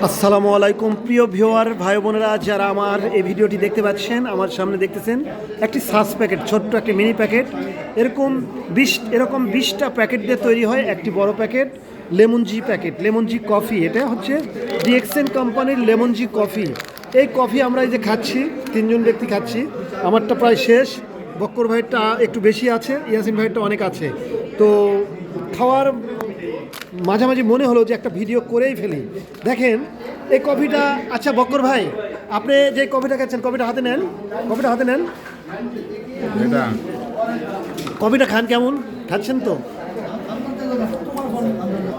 আসসালামু আলাইকুম প্রিয় ভিউয়ার ভাই বোনেরা, যারা আমার এই ভিডিওটি দেখতে পাচ্ছেন, আমার সামনে দেখতেছেন একটি সাস প্যাকেট, ছোট্ট একটি মিনি প্যাকেট। এরকম 20টা প্যাকেট দিয়ে তৈরি হয় একটি বড় প্যাকেট লেমন জি প্যাকেট, লেমন জি কফি। এটা হচ্ছে ডিএক্সএন কোম্পানির লেমন জি কফি। এই কফি আমরা এই যে খাচ্ছি, 3জন ব্যক্তি খাচ্ছি। আমারটা প্রায় শেষ, বক্কর ভাইয়েরটা একটু বেশি আছে, ইয়াসিন ভাইয়েরটা অনেক আছে। তো খাওয়ার মাঝামাঝি মনে হলো যে একটা ভিডিও করেই ফেলি। দেখেন এই কফিটা। আচ্ছা বক্কর ভাই, আপনি যে কফিটা খাচ্ছেন, কফিটা হাতে নেন, কফিটা হাতে নেন। কফিটা খান, কেমন খাচ্ছেন? তো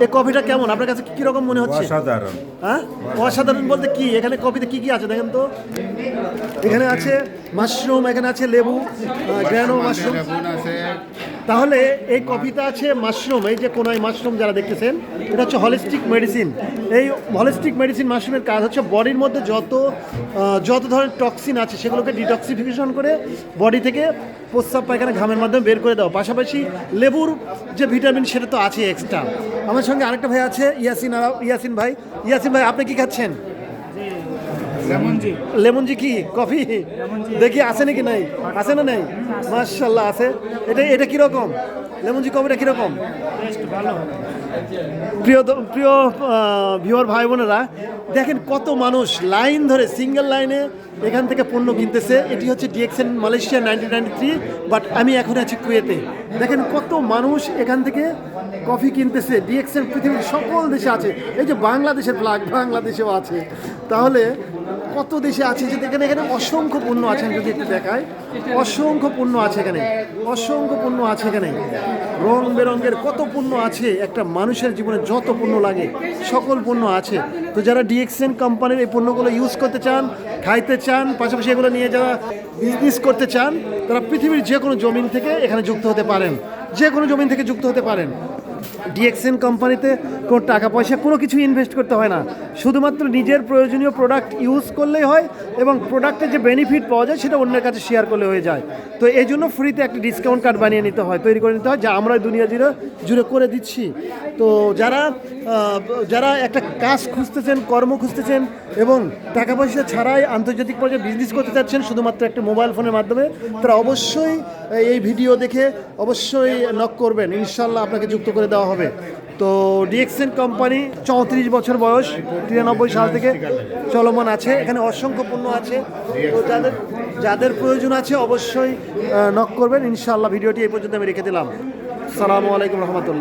এই কফিটা কেমন আপনার কাছে, কি রকম মনে হচ্ছে? অসাধারণ। হ্যাঁ, অসাধারণ বলতে কি? এখানে কফিতে কি কি আছে দেখেন তো। এখানে আছে মাশরুম, এখানে আছে লেবু, গ্রানো মাশরুম। তাহলে এই কফিতে আছে মাশরুম, এই যে কোনায় মাশরুম যারা দেখতেছেন, এটা হচ্ছে হলিস্টিক মেডিসিন। এই হলিস্টিক মেডিসিন মাশরুমের কাজ হচ্ছে বডির মধ্যে যত ধরনের টক্সিন আছে সেগুলোকে ডিটক্সিফিকেশন করে বডি থেকে প্রস্রাব পায়খানা ঘামের মাধ্যমে বের করে দেওয়া। পাশাপাশি লেবুর যে ভিটামিন সেটা তো আছে এক্সট্রা। আমার সঙ্গে আরেকটা ভাই আছে, ইয়াসিন ভাই। ইয়াসিন ভাই, আপনি কি খাচ্ছেন? লেমন জি কি কফি? দেখি আছে নাকি, নাই আছে না নাই? মাশাআল্লাহ আছে। এটা কিরকম লেমন জি কফিটা কিরকম? প্রিয় ভিউয়ার ভাই বোনেরা, দেখেন কত মানুষ লাইন ধরে, সিঙ্গেল লাইনে এখান থেকে পণ্য কিনতেছে। এটি হচ্ছে ডিএক্সএন মালয়েশিয়া 1993, বাট আমি এখন আছি কুয়েতে। দেখেন কত মানুষ এখান থেকে কফি কিনতেছে। ডিএক্সএন পৃথিবীর সকল দেশে আছে। এই যে বাংলাদেশের ফ্ল্যাগ, বাংলাদেশেও আছে। তাহলে কত দেশে আছে যে দেখেন, এখানে অসংখ্য পণ্য আছে। যদি একটু দেখায়, অসংখ্য পণ্য আছে এখানে, অসংখ্য পণ্য আছে এখানে। রং বেরঙের কত পণ্য আছে, একটা মানুষের জীবনে যত পণ্য লাগে সকল পণ্য আছে। তো যারা ডিএক্সএন কোম্পানির এই পণ্যগুলো ইউজ করতে চান, খাইতে চান, পাশাপাশি এগুলো নিয়ে যারা বিজনেস করতে চান, তারা পৃথিবীর যে কোনো জমিন থেকে এখানে যুক্ত হতে পারেন, যে কোনো জমিন থেকে যুক্ত হতে পারেন। ডিএক্সএন কোম্পানিতে কোনো টাকা পয়সা কোনো কিছু ইনভেস্ট করতে হয় না, শুধুমাত্র নিজের প্রয়োজনীয় প্রোডাক্ট ইউজ করলেই হয় এবং প্রোডাক্টের যে বেনিফিট পাওয়া যায় সেটা অন্যের কাছে শেয়ার করলে হয়ে যায়। তো এই জন্য ফ্রিতে একটা ডিসকাউন্ট কার্ড বানিয়ে নিতে হয়, তৈরি করে নিতে হয়, যা আমরা দুনিয়া জুড়ে করে দিচ্ছি। তো যারা একটা কাজ খুঁজতেছেন, কর্ম খুঁজতেছেন এবং টাকা পয়সা ছাড়াই আন্তর্জাতিক পর্যায়ে বিজনেস করতে চাচ্ছেন শুধুমাত্র একটা মোবাইল ফোনের মাধ্যমে, তারা অবশ্যই এই ভিডিও দেখে অবশ্যই নক করবেন, ইনশাল্লাহ আপনাকে যুক্ত করে দেওয়া হবে। তো ডিএক্সএন কোম্পানি 34 বছর বয়স, 93 সাল থেকে চলমান আছে। এখানে অসংখ্য পণ্য আছে। তো যাদের প্রয়োজন আছে অবশ্যই নক করবেন, ইনশাল্লাহ। ভিডিওটি এই পর্যন্ত আমি রেখে দিলাম। আসসালামু আলাইকুম রহমতুল্লাহ।